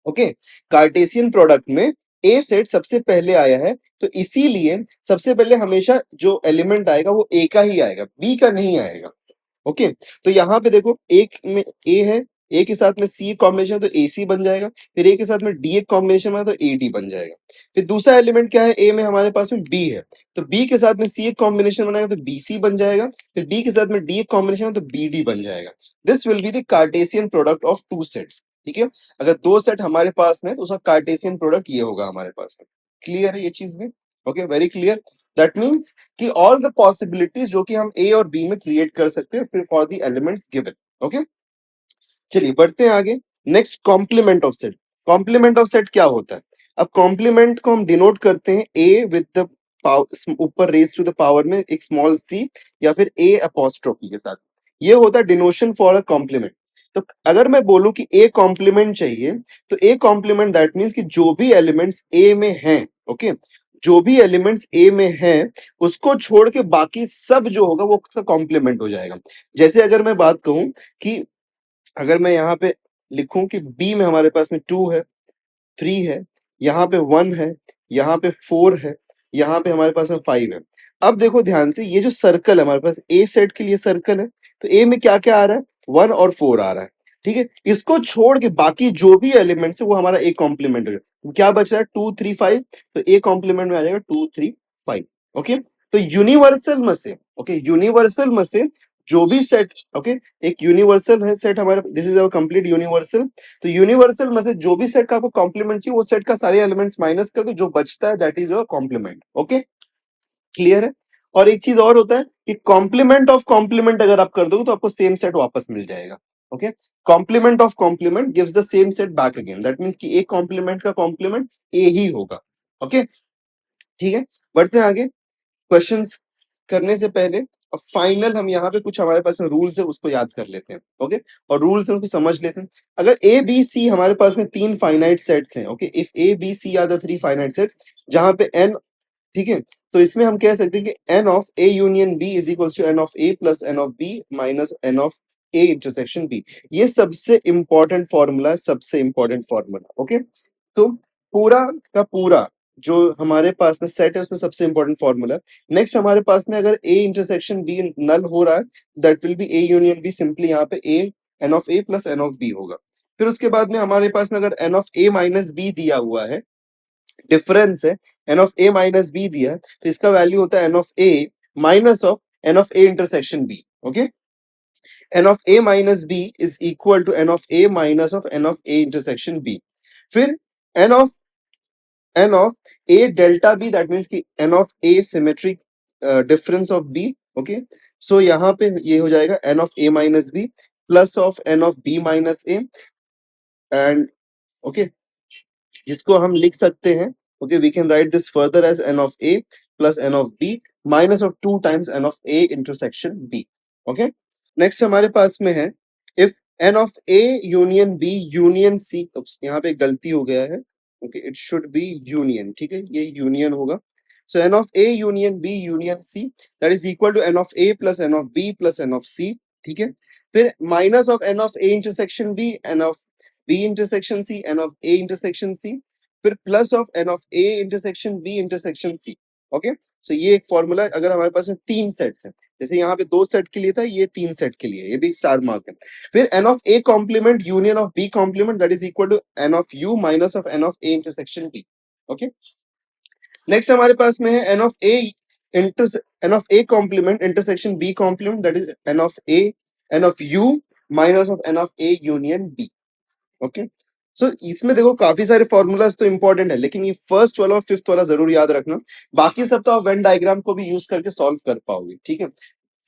ओके, कार्टेशियन प्रोडक्ट में ए सेट सबसे पहले आया है, तो इसीलिए सबसे पहले हमेशा जो एलिमेंट आएगा वो ए का ही आएगा, बी का नहीं आएगा। ओके, तो यहाँ पे देखो एक में ए है, ए के साथ में सी कॉम्बिनेशन तो ए सी बन जाएगा, फिर ए के साथ में डी एक कॉम्बिनेशन में तो ए डी बन जाएगा। फिर दूसरा एलिमेंट क्या है, ए में हमारे पास में बी है, तो बी के साथ में सी एक कॉम्बिनेशन बनाएगा तो बी सी बन जाएगा, फिर डी के साथ में डी एक कॉम्बिनेशन तो बी डी बन जाएगा। This will be the Cartesian product of two sets. ठीक है, अगर दो सेट हमारे पास में तो उसका कार्टेशियन प्रोडक्ट ये होगा हमारे पास में। क्लियर है ये चीज में? Okay, very clear. That means कि ऑल द पॉसिबिलिटीज जो कि हम ए और बी में क्रिएट कर सकते हैं फिर for the elements given. Okay, चलिए बढ़ते हैं आगे। Next, complement of set. Complement of set क्या होता है? अब कॉम्प्लीमेंट को हम डिनोट करते हैं ए विद द ऊपर रेज टू द पावर में एक स्मॉल सी या फिर ए अपोस्ट्रोफी के साथ, ये होता है डिनोशन फॉर अ कॉम्प्लीमेंट। तो अगर मैं बोलूं कि ए कॉम्प्लीमेंट चाहिए, तो ए कॉम्प्लीमेंट दैट मीन्स कि जो भी एलिमेंट्स ए में हैं, ओके, जो भी एलिमेंट्स ए में हैं उसको छोड़ के बाकी सब जो होगा वो उसका कॉम्प्लीमेंट हो जाएगा। जैसे अगर मैं बात कहूं कि अगर मैं यहाँ पे लिखूं कि बी में हमारे पास में 2 है, 3 है, यहाँ पे 1 है, यहाँ पे 4 है, यहाँ पे हमारे पास में 5 है। अब देखो ध्यान से, ये जो सर्कल है हमारे पास ए सेट के लिए सर्कल है, तो ए में क्या क्या आ रहा है, 1 और 4 आ रहा है, ठीक है। इसको छोड़ के बाकी जो भी एलिमेंट्स है वो हमारा ए कॉम्प्लीमेंट है। तो क्या बच रहा है, 2 3 5, तो ए कॉम्प्लीमेंट में आ जाएगा 2 3 5। ओके, तो यूनिवर्सल में से, ओके, यूनिवर्सल में से जो भी सेट, ओके, एक यूनिवर्सल है सेट हमारे, this is our complete universal. तो यूनिवर्सल में से जो भी सेट का आपको कॉम्प्लीमेंट चाहिए वो सेट का सारे एलिमेंट्स माइनस कर दो, जो बचता है that is your complement. Okay, clear है। और एक चीज और होता है कि कॉम्प्लीमेंट ऑफ कॉम्प्लीमेंट अगर आप कर दोगे तो आपको सेम सेट वापस मिल जाएगा। Okay, complement of complement gives the same set back again, that means कि एक कॉम्प्लीमेंट का कॉम्प्लीमेंट ए ही होगा। ओके, ठीक है, बढ़ते हैं आगे। क्वेश्चंस करने से पहले अब फाइनल हम यहाँ पे कुछ हमारे पास रूल्स है उसको याद कर लेते हैं। ओके, और रूल्स उनको समझ लेते हैं। अगर ए बी सी हमारे पास में 3 फाइनाइट सेट्स हैं, okay, if A B C are the 3 finite sets, जहां पे एन, ठीक है, तो इसमें हम कह सकते हैं कि n of A union B is equals to n of A plus n of B minus n of A intersection B. ये सबसे इंपॉर्टेंट फॉर्मूला है, सबसे इंपॉर्टेंट फॉर्मूला। ओके, तो पूरा का पूरा जो हमारे पास में सेट है उसमें सबसे इंपॉर्टेंट फॉर्मूला। नेक्स्ट हमारे पास में अगर ए इंटरसेक्शन बी नल हो रहा है, that will be A union B, simply यहाँ पे A n of A plus n of B होगा। फिर उसके बाद में हमारे पास में अगर n of A minus B दिया हुआ है, डिफरेंस है, n of A minus B दिया है, तो इसका वैल्यू होता है n of A minus of n of A intersection B. Okay, n of A minus B is equal to n of A minus of n of A intersection B. फिर n of A delta B, that means कि n of A symmetric difference of B. Okay, so यहाँ पे ये हो जाएगा n of A minus B plus of n of B minus A, and okay, जिसको हम लिख सकते हैं, okay, we can write this further as n of A plus n of B minus of 2 times n of A intersection B. Okay, next हमारे पास में है if n of A union B union C, यहाँ पे गलती हो गया है, okay, it should be union, ठीक है, ये यूनियन होगा। So n of A union B union C that is equal to n of A plus n of B plus n of C, ठीक है। फिर minus of n of A intersection B, N of B intersection C, n of A intersection C, फिर plus of n of A intersection B intersection C. Okay, so ये एक formula. अगर हमारे पास में 3 सेट्स हैं, जैसे यहाँ पे 2 सेट के लिए था, ये 3 सेट के लिए, ये भी स्टार मार्क है। फिर n of A complement union of B complement that is equal to n of U minus of n of A intersection B. Okay, next हमारे पास में है n of A inter n of A complement intersection B complement that is n of U minus of n of A union B. Okay, so इसमें देखो काफी सारे formulas तो important है, लेकिन ये फर्स्ट वाला और फिफ्थ वाला जरूर याद रखना। बाकी सब तो आप वेन डायग्राम को भी यूज करके सॉल्व कर पाओगे, ठीक है।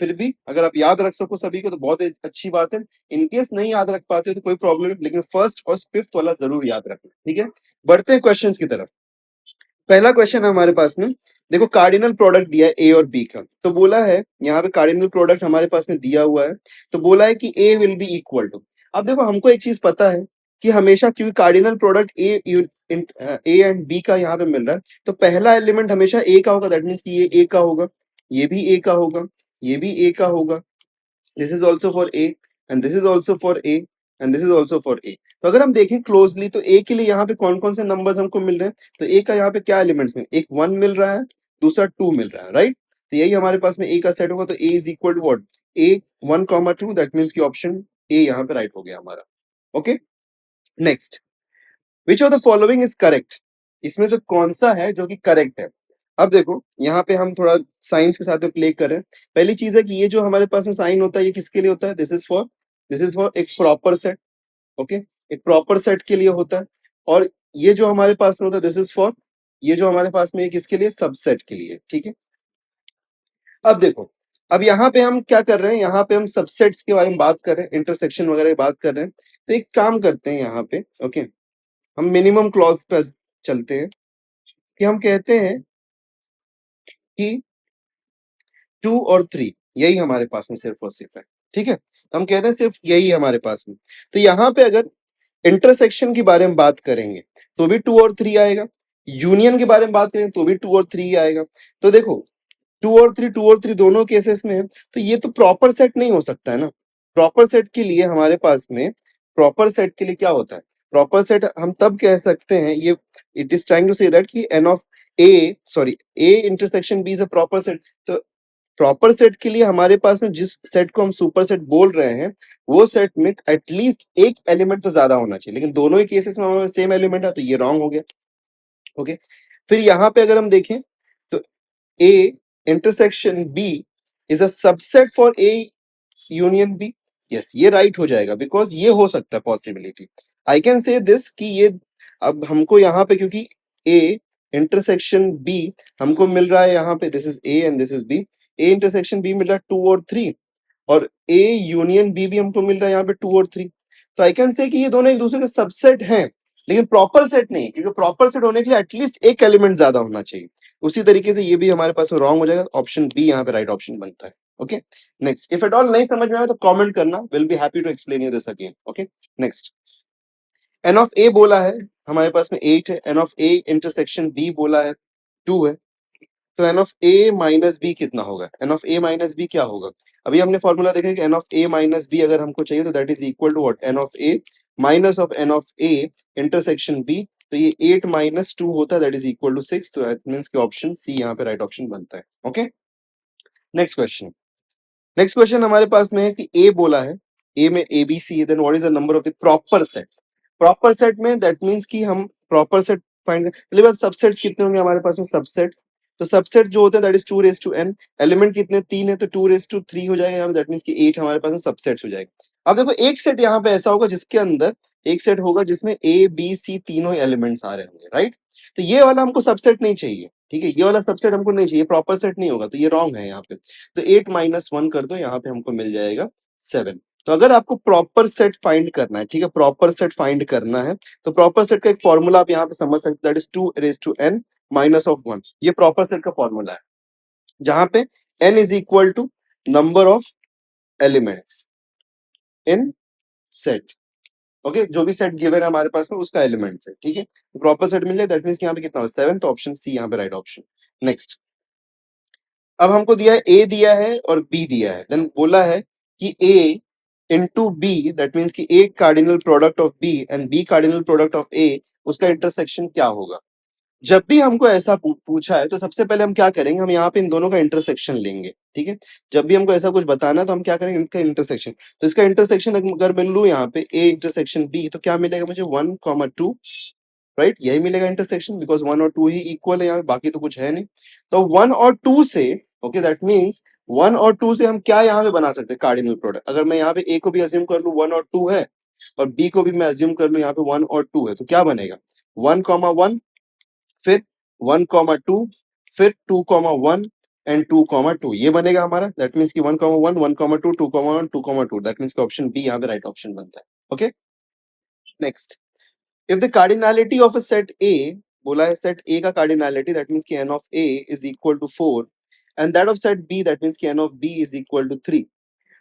फिर भी अगर आप याद रख सको सभी को तो बहुत अच्छी बात है। इनकेस नहीं याद रख पाते हो तो कोई प्रॉब्लम नहीं, लेकिन फर्स्ट और फिफ्थ वाला जरूर याद रखना, ठीक है। बढ़ते हैं क्वेश्चंस की तरफ। पहला क्वेश्चन है हमारे पास में, देखो कार्डिनल प्रोडक्ट दिया है ए और बी का, तो बोला है यहाँ पे कार्डिनल प्रोडक्ट हमारे पास में दिया हुआ है, तो बोला है कि ए विल बी इक्वल टू। अब देखो हमको एक चीज पता है कि हमेशा, क्योंकि cardinal product A and B का यहाँ पे मिल रहा है, तो पहला एलिमेंट हमेशा ए का होगा, दैट मीन्स कि ये ए का होगा, ये भी ए का होगा, ये भी ए का होगा, this is also for A and this is also for A and this is also for a. तो अगर हम देखें क्लोजली तो ए के लिए यहाँ पे कौन कौन से नंबर्स हमको मिल रहे हैं, तो ए का यहाँ पे क्या एलिमेंट्स में, एक 1 मिल रहा है, दूसरा 2 मिल रहा है, राइट। तो यही हमारे पास में ए का सेट होगा, तो A is equal to what, A 1, 2, that means की ऑप्शन ए यहाँ पे राइट हो गया हमारा। Okay, next, which of the following is correct, इसमें से कौन सा है जो कि करेक्ट है। अब देखो यहाँ पे हम थोड़ा साइंस के साथ में प्ले कर रहे हैं। पहली चीज है कि ये जो हमारे पास में साइन होता है ये किसके लिए होता है, दिस इज फॉर एक प्रॉपर सेट। ओके, एक प्रॉपर सेट के लिए होता है। और ये जो हमारे पास में होता है दिस इज फॉर, ये जो हमारे पास में किसके लिए, सबसेट के लिए, ठीक है। अब देखो, अब यहाँ पे हम क्या कर रहे हैं, यहाँ पे हम सबसेट्स के बारे में बात कर रहे हैं, इंटरसेक्शन वगैरह की बात कर रहे हैं। तो एक काम करते हैं यहाँ पे, ओके, हम मिनिमम क्लॉज पे चलते हैं कि हम कहते हैं कि 2 और 3 यही हमारे पास में सिर्फ और सिर्फ है, ठीक है। हम कहते हैं सिर्फ यही हमारे पास में। तो यहाँ पे अगर इंटरसेक्शन के बारे में बात करेंगे तो भी 2 और 3 आएगा, यूनियन के बारे में बात करें तो भी 2 और 3 आएगा। तो देखो 2 और 3 दोनों केसेस में है, तो ये तो प्रॉपर सेट नहीं हो सकता है ना। प्रॉपर सेट के लिए हमारे पास में, प्रॉपर सेट के लिए क्या होता है, प्रॉपर सेट हम तब कह सकते हैं, ये it is trying to say that कि n of A sorry A intersection B is a proper set. तो प्रॉपर सेट के लिए हमारे पास में जिस सेट को हम सुपर सेट बोल रहे हैं वो सेट में एटलीस्ट एक एलिमेंट तो ज्यादा होना चाहिए, लेकिन दोनों ही केसेस में हमारे सेम एलिमेंट है तो ये रॉन्ग हो गया। ओके, फिर यहाँ पे अगर हम देखें तो A intersection B is a subset for A union B. Yes, ये राइट हो जाएगा बिकॉज ये हो सकता है possibility. I can say this कि ये अब हमको यहाँ पे क्योंकि ए इंटरसेक्शन बी हमको मिल रहा है यहाँ पे, this is A and this is B, A intersection B मिल रहा है 2 और 3, और ए यूनियन बी भी हमको मिल रहा है यहाँ पे 2 और 3। तो आई कैन से कि ये दोनों एक दूसरे के सबसेट हैं, लेकिन प्रॉपर सेट नहीं, क्योंकि प्रॉपर सेट होने के लिए एटलीस्ट एक एलिमेंट ज्यादा होना चाहिए। उसी तरीके से ये भी हमारे पास रॉन्ग हो जाएगा, ऑप्शन बी यहाँ पे राइट ऑप्शन बनता है। Okay, next, if at all नहीं समझ में आया तो कमेंट करना, will be happy to explain you this again. Okay, next, n of A बोला है हमारे पास में 8 है, n of A intersection B बोला है 2 है, तो n of A minus B कितना होगा? N of A minus B क्या होगा? अभी हमने फॉर्मूला देखा कि n of A minus B अगर हमको चाहिए तो that is equal to what? N of A minus of n of A intersection B. तो ये 8 माइनस 2 होता है, दैट इज इक्वल टू 6। तो दैट मींस कि ऑप्शन सी यहाँ पे राइट ऑप्शन बनता है। Okay, next question. Next question हमारे पास में है कि ए बोला है, ए में A B C, then what is the number of the proper sets? Proper set में दैट मींस कि हम प्रॉपर सेट फाइंड पहले बात, सबसेट्स कितने होंगे हमारे पास में? सबसेट्स, तो सबसेट जो होते हैं that is 2 raise to n, element कितने? 3 है, तो 2 रेज टू 3 हो जाएगा यहाँ पे, दैट मींस कि 8 हमारे पास में सबसेट्स हो जाएगा। अब देखो एक सेट यहाँ पे ऐसा होगा जिसके अंदर एक सेट होगा जिसमें ए बी सी तीनों एलिमेंट्स आ रहे होंगे, राइट? तो ये वाला हमको सबसेट नहीं चाहिए, ठीक है, ये वाला सबसेट हमको नहीं चाहिए, प्रॉपर सेट नहीं होगा, तो ये रॉन्ग है यहाँ पे। तो 8 माइनस 1 कर दो, यहाँ पे हमको मिल जाएगा 7। तो अगर आपको प्रॉपर सेट फाइंड करना है, ठीक है, प्रॉपर सेट फाइंड करना है, तो प्रॉपर सेट का एक फॉर्मूला आप यहाँ पे समझ सकते हो, that is 2 raise to n minus of 1। ये प्रॉपर सेट का फॉर्मूला है, जहां पे n is equal to number of elements in set. Okay, जो भी सेट गिवन है हमारे पास में उसका एलिमेंट्स है, ठीक है, तो प्रॉपर सेट मिल जाए, दैट मींस यहाँ पे कितना हो? 7। तो ऑप्शन सी यहाँ पे राइट ऑप्शन। नेक्स्ट, अब हमको दिया है ए दिया है और बी दिया है, देन बोला है कि A into B, that means कि A cardinal product of B and B cardinal product of A, उसका इंटरसेक्शन क्या होगा? जब भी हमको ऐसा पूछा है तो सबसे पहले हम क्या करेंगे, हम यहाँ पे इन दोनों का इंटरसेक्शन लेंगे, ठीक है। जब भी हमको ऐसा कुछ बताना है तो हम क्या करेंगे, इनका इंटरसेक्शन। तो इसका इंटरसेक्शन अगर मैं लूँ यहाँ पे ए इंटरसेक्शन बी, तो क्या मिलेगा मुझे? 1, 2, राइट, यही मिलेगा इंटरसेक्शन, बिकॉज 1 और 2 ही इक्वल है यहाँ पे, बाकी तो कुछ है नहीं। तो 1 और 2 से, ओके, दैट मीन्स 1 और 2 से हम क्या यहाँ पे बना सकते हैं? Cardinal product. अगर मैं यहाँ पे ए को भी अज्यूम कर लूँ 1 और 2 है, और बी को भी मैं अज्यूम कर लूँ यहाँ पे 1 और 2 है, तो क्या बनेगा? 1, 1, फिर 1, 2, फिर 2, 1 एंड 2, 2 ये बनेगा हमारा। दैट मीन्स कि 1, 1, 1, 2, 2, 1, 2, 2, दैट मीन्स ऑप्शन बी यहाँ पे राइट ऑप्शन बनता है। Okay, next, if the cardinality of a set A, बोला है set A का cardinality, that means कि n of A is equal to 4 and that of set B, that means कि n of B is equal to 3,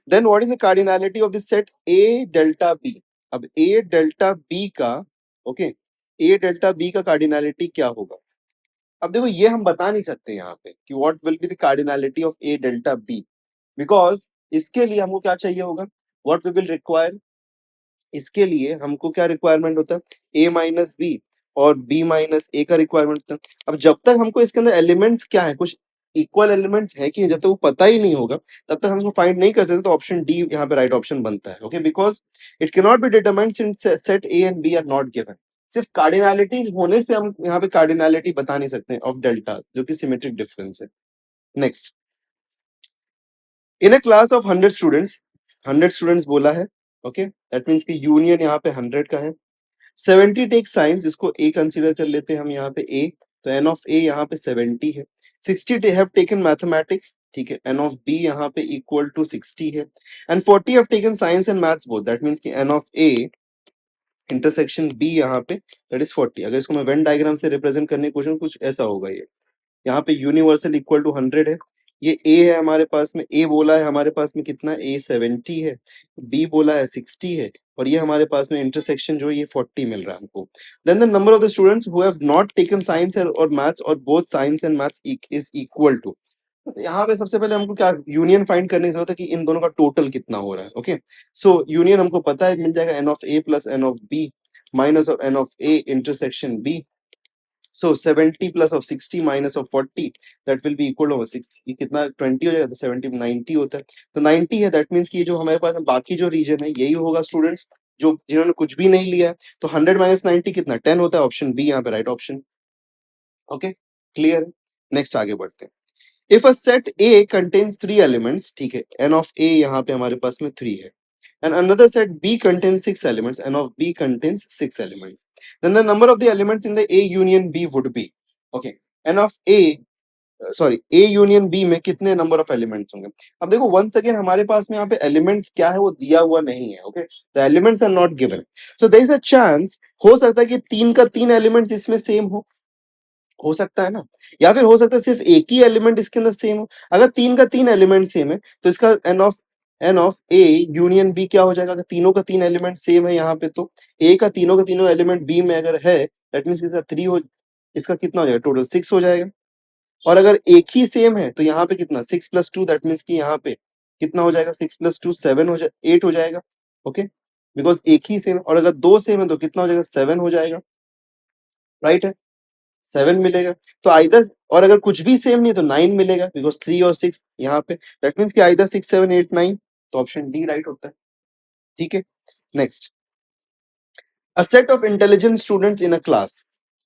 then what is the cardinality of the set A delta B? अब A delta B का, okay, A delta B का cardinality क्या होगा? अब देखो ये हम बता नहीं सकते यहाँ पे कि what will be the cardinality of A delta B, because इसके लिए हमको क्या चाहिए होगा? What we will require, इसके लिए हमको क्या रिक्वायरमेंट होता है? ए माइनस बी और बी माइनस ए का रिक्वायरमेंट होता है। अब जब तक हमको इसके अंदर एलिमेंट्स क्या है, कुछ इक्वल एलिमेंट्स है कि जब तक वो पता ही नहीं होगा तब तक हम उसको फाइंड नहीं कर सकते। तो ऑप्शन डी यहाँ पे राइट ऑप्शन बनता है। Okay, because it can not be determined since set A and B are not given. सिर्फ कार्डिनलिटीज होने से हम यहाँ पे कार्डिनलिटी बता नहीं सकते ऑफ डेल्टा, जो कि सिमेट्रिक डिफरेंस है। Next, in a class of 100 students, 100 students बोला है, ओके, दैट मीन्स कि यूनियन यहाँ पे 100 का है। 70 टेक साइंस, इसको ए कंसीडर कर लेते हैं हम यहाँ पे ए, तो एन ऑफ ए यहाँ पे 70 है। 60 हैव टेकन मैथमेटिक्स, ठीक है, एन ऑफ बी यहाँ पे इक्वल टू 60 है, and 40 have taken science and maths both, that means कि n of A intersection B यहाँ पे दैट इज 40। अगर इसको मैं वेन डायग्राम से रिप्रेजेंट करने की कोशिश, कुछ ऐसा होगा ये, यहाँ पे यूनिवर्सल इक्वल टू 100 है, ये ए है हमारे पास में, ए बोला है हमारे पास में कितना? ए 70 है, बी बोला है 60 है, और ये हमारे पास में इंटरसेक्शन जो है ये 40 मिल रहा है हमको। Then the number of the students who have not taken science और मैथ्स, और both science and maths is equal to, यहाँ पे सबसे पहले हमको क्या यूनियन फाइंड करने की जरूरत है कि इन दोनों का टोटल कितना हो रहा है। ओके, सो यूनियन हमको पता है, मिल जाएगा n of A plus n of B, minus of n of a intersection b. So 70 plus of 60 minus of 40 that will be equal to 6, ये कितना 20 हो जाएगा, तो 70 90 होता है, तो 90 है, दैट मीन्स कि ये जो हमारे पास बाकी जो रीजन है यही होगा स्टूडेंट्स, जो जिन्होंने कुछ भी नहीं लिया है, तो 100 माइनस 90 कितना 10 होता है, ऑप्शन बी यहाँ पे राइट ऑप्शन। ओके क्लियर है, नेक्स्ट आगे बढ़ते हैं। If a set A contains 3 elements, ठीक है, एन ऑफ ए यहाँ पे हमारे पास में 3 है, and another set B contains 6 elements, n of B contains 6 elements, then the number of the elements in the A union B would be, okay, n of A, sorry, A union B में कितने number of elements होंगे। अब देखो once again हमारे पास में यहाँ पे एलिमेंट्स क्या है वो दिया हुआ नहीं है, okay, the elements are not given, so there is a chance, हो सकता है कि 3 का 3 एलिमेंट्स इसमें सेम हो सकता है ना, या फिर हो सकता है सिर्फ एक ही एलिमेंट इसके अंदर सेम हो। अगर 3 का 3 एलिमेंट सेम है तो इसका n of A union B क्या हो जाएगा, अगर तीनों का 3 एलिमेंट सेम है यहाँ पे, तो ए का तीनों का तीनों एलिमेंट बी में अगर है, दैट मींस इसका 3 हो, इसका कितना हो जाएगा, टोटल 6 हो जाएगा। और अगर एक ही सेम है तो यहाँ पे कितना 6 प्लस 2, दैट मींस कि यहाँ पे कितना हो जाएगा, 6 प्लस 2 7 हो जाए 8 हो जाएगा, ओके, बिकॉज एक ही सेम, और अगर दो सेम है तो कितना हो जाएगा 7 हो जाएगा, राइट है, 7 मिलेगा। तो आइदर, और अगर कुछ भी सेम नहीं है तो 9 मिलेगा, बिकॉज 3 और 6 यहाँ पे, दैट मींस कि आइदर 6 7 8 9, तो ऑप्शन डी राइट होता है, ठीक है। Next, a set of intelligent students in a class,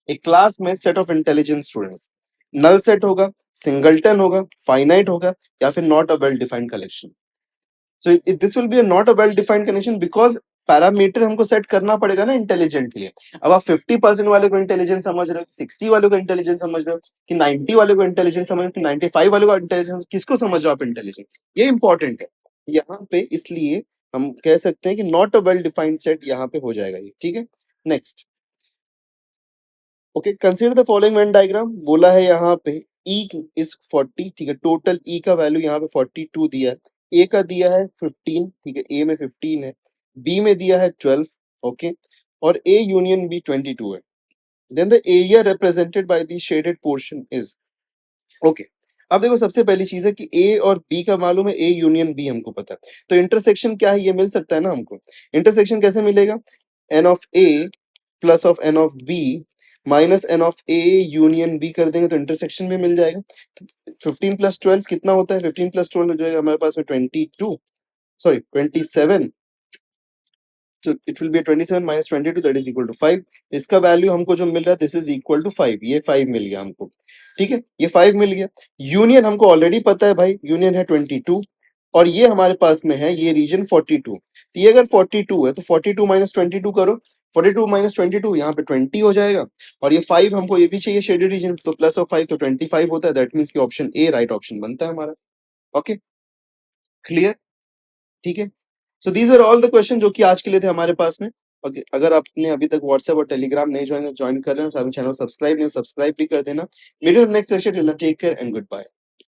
एक क्लास में set of intelligent students, null set होगा, सिंगलटन होगा, फाइनाइट होगा, या फिर not a well defined collection. So this will be a not a well defined connection, because parameter हमको set करना पड़ेगा ना इंटेलिजेंट के लिए। अब आप 50% वाले को इंटेलिजेंस समझ रहे हो, 60 वाले को इंटेलिजेंस समझ रहे हो, कि 90 वाले को इंटेलिजेंस समझ रहे हो, कि 95 वाले को इंटेलिजेंस, किसको समझ रहे हो आप इंटेलिजेंस, ये इंपॉर्टेंट है यहाँ पे। इसलिए हम कह सकते हैं कि not a well defined set यहाँ पे हो जाएगा ये, ठीक है। Next, okay, consider the following Venn diagram, बोला है यहाँ पे E इज 40, ठीक है, टोटल E का वैल्यू यहाँ पे 42 दिया है, A का दिया है 15, ठीक है, A में 15 है, B में दिया है 12, ओके, और A यूनियन B 22 है, then the area represented by the shaded portion is, okay. अब देखो सबसे पहली चीज है कि A और B का मालूम है, A यूनियन B हमको पता है, तो इंटरसेक्शन क्या है ये मिल सकता है ना हमको। इंटरसेक्शन कैसे मिलेगा, n of A plus of n of B minus n of A union B कर देंगे तो इंटरसेक्शन भी मिल जाएगा। 15 प्लस 12 कितना होता है, 15 प्लस 12 हो जाएगा हमारे पास में 22, सॉरी 27, तो it will be 27 minus 22 that is equal to 5। इसका वैल्यू हमको जो मिल रहा है दिस इज इक्वल टू 5, ये 5 मिल गया हमको, ठीक है, ये 5 मिल गया। यूनियन हमको ऑलरेडी पता है भाई, यूनियन है 22, और ये हमारे पास में है ये रीजन 42, तो ये अगर 42 है तो 42 माइनस 22 करो, 42 माइनस 22 यहाँ पे 20 हो जाएगा, और ये 5 हमको ये भी चाहिए शेडेड रीजन, तो प्लस ऑफ 5 तो 25 होता है, दैट मींस कि ऑप्शन ए राइट ऑप्शन बनता है हमारा। ओके क्लियर, ठीक है। So these are all the question जो कि आज के लिए थे हमारे पास में। Okay, अगर आपने अभी तक व्हाट्सएप और टेलीग्राम नहीं ज्वाइन कर लेना, साथ में चैनल सब्सक्राइब नहीं, सब्सक्राइब भी कर देना। Meet you next lecture, till then take care and good bye.